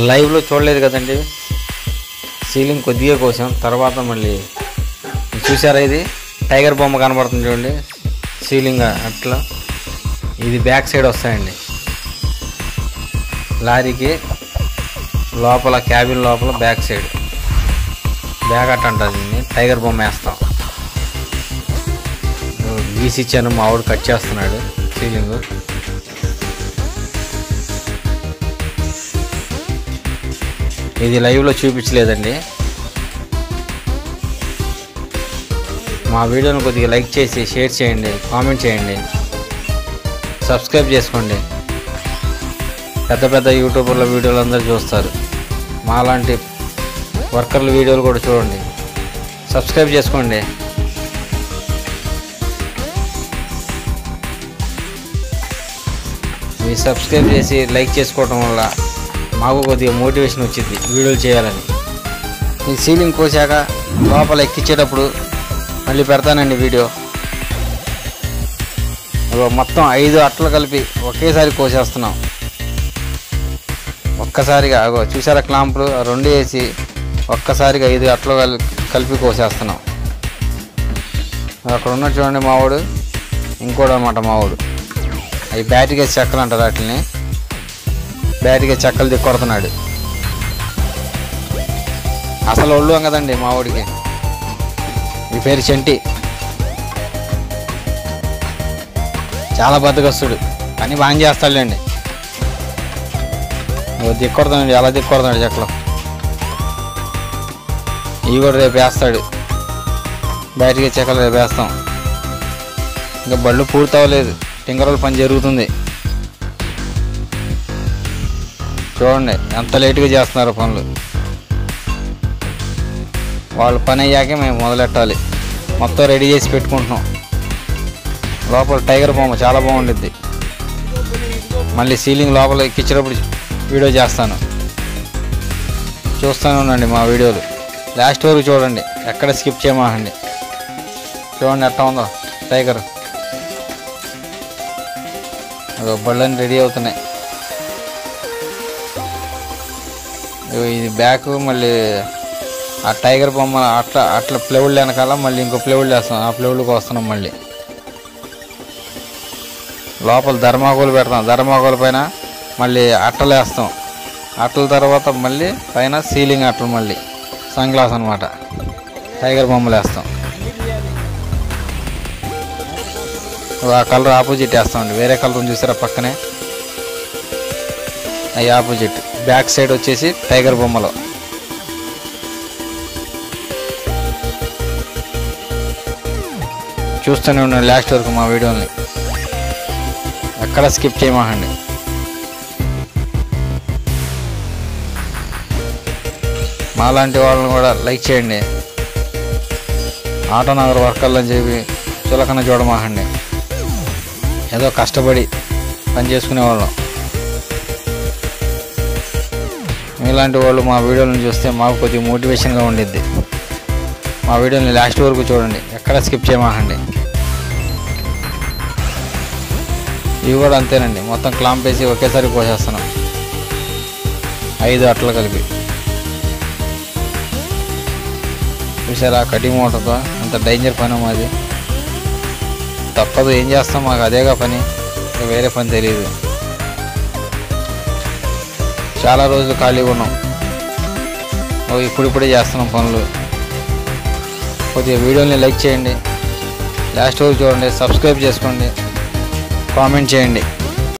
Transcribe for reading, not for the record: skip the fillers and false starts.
లైవ్లో చూడలేదు కదండి, సీలింగ్ కొద్దిగా కోసాం. తర్వాత మళ్ళీ చూసారా, ఇది టైగర్ బొమ్మ కనబడుతుంది చూడండి సీలింగ్ అట్లా. ఇది బ్యాక్ సైడ్ వస్తాయండి లారీకి, లోపల క్యాబిన్ లోపల బ్యాక్ సైడ్ బ్యాక్ అట్ట అంటుంది. టైగర్ బొమ్మ వేస్తాం. గీసి ఇచ్చాను, మా ఆవిడ కట్ చేస్తున్నాడు సీలింగ్. ఇది లైవ్లో చూపించలేదండి. మా వీడియోని కొద్దిగా లైక్ చేసి షేర్ చేయండి, కామెంట్ చేయండి, సబ్స్క్రైబ్ చేసుకోండి. పెద్ద పెద్ద యూట్యూబర్ల వీడియోలు అందరూ చూస్తారు, మాలాంటి వర్కర్ల వీడియోలు కూడా చూడండి, సబ్స్క్రైబ్ చేసుకోండి. మీరు సబ్స్క్రైబ్ చేసి లైక్ చేసుకోవటం వల్ల మాకు కొద్దిగా మోటివేషన్ వచ్చింది వీడియోలు చేయాలని. ఈ సీలింగ్ కోసాక లోపల ఎక్కించేటప్పుడు మళ్ళీ పెడతానండి వీడియో. మొత్తం 5 అట్టలు కలిపి ఒకేసారి కోసేస్తున్నాం. ఒక్కసారిగా చూసారా క్లాంపులు 2 వేసి ఒక్కసారిగా 5 అట్టలు కలిపి కోసేస్తున్నాం. అక్కడ ఉన్న చూడండి మావాడు, ఇంకోటి అనమాట మావాడు. అవి బ్యాటరీగా చెక్కలు అంటారు, వాటిని బ్యాటరీగా చెక్కలు దిక్కొడుతున్నాడు. అసలు ఒళ్ళు కదండి మావాడికి. ఈ పేరు చంటి. చాలా బద్దగస్తుడు, కానీ బాగా చేస్తాడులేండి. దిక్కొడుతున్నాడు, ఎలా దిక్కొడుతున్నాడు చెక్కలు. ఇవి కూడా రేపు వేస్తాడు, బ్యాటరీగా చెక్కలు రేపు వేస్తాం. ఇంకా బళ్ళు పూర్తి అవ్వలేదు, టింగరోల పని జరుగుతుంది. చూడండి ఎంత లేటుగా చేస్తున్నారు పనులు. వాళ్ళ పని అయ్యాకే మేము మొదలెట్టాలి. మొత్తం రెడీ చేసి పెట్టుకుంటున్నాం. లోపల టైగర్ బొమ్మ చాలా బాగుంటుంది. మళ్ళీ సీలింగ్ లోపల ఎక్కించేటప్పుడు వీడియో చేస్తాను, చూస్తూనే ఉండండి మా వీడియోలు. లాస్ట్ వరకు చూడండి, ఎక్కడ స్కిప్ చేయమాకండి. చూడండి ఎట్లా ఉందో టైగర్. బళ్ళని రెడీ అవుతున్నాయి. ఇది బ్యాక్, మళ్ళీ ఆ టైగర్ బొమ్మ అట్లా ప్లేవుళ్ళు వెనకాల మళ్ళీ ఇంకో ప్లేవుళ్ళు వేస్తాం. ఆ ప్లేవుళ్ళకి వస్తున్నాం. మళ్ళీ లోపల ధర్మాకోలు పెడతాం, ధర్మాకోల పైన మళ్ళీ అట్టలు వేస్తాం. అట్టల తర్వాత మళ్ళీ పైన సీలింగ్ అట్టలు, మళ్ళీ సన్ గ్లాస్ అనమాట, టైగర్ బొమ్మలు వేస్తాం. ఆ కలర్ ఆపోజిట్ వేస్తామండి. వేరే కలర్ చూసారా పక్కనే, అవి ఆపోజిట్. బ్యాక్ సైడ్ వచ్చేసి టైగర్ బొమ్మలు. చూస్తూనే ఉండండి లాస్ట్ వరకు మా వీడియోని, ఎక్కడ స్కిప్ చేయమాకండి. మాలాంటి వాళ్ళని కూడా లైక్ చేయండి. ఆటోనగర్ వర్కర్లు అని చెప్పి చులకన చూడమాకండి. ఏదో కష్టపడి పని చేసుకునేవాళ్ళం. మీలాంటి వాళ్ళు మా వీడియోలను చూస్తే మాకు కొద్దిగా మోటివేషన్గా ఉండిద్ది. మా వీడియోని లాస్ట్ వరకు చూడండి, ఎక్కడ స్కిప్ చేయమాకండి. ఇవి కూడా అంతేనండి, మొత్తం క్లాంప్ వేసి ఒకేసారి కోసేస్తున్నాం. 5 అట్టలు కలిపి. చూసారా కటింగ్ మోటార్తో అంత డేంజర్ పని మాది. తప్పదు, ఏం చేస్తాం, మాకు అదేగా పని, వేరే పని తెలియదు. చాలా రోజులు ఖాళీగా ఉన్నాం, ఇప్పుడిప్పుడే చేస్తున్నాం పనులు. కొద్దిగా వీడియోని లైక్ చేయండి, లాస్ట్ వరకు చూడండి, సబ్స్క్రైబ్ చేసుకోండి, కామెంట్ చేయండి.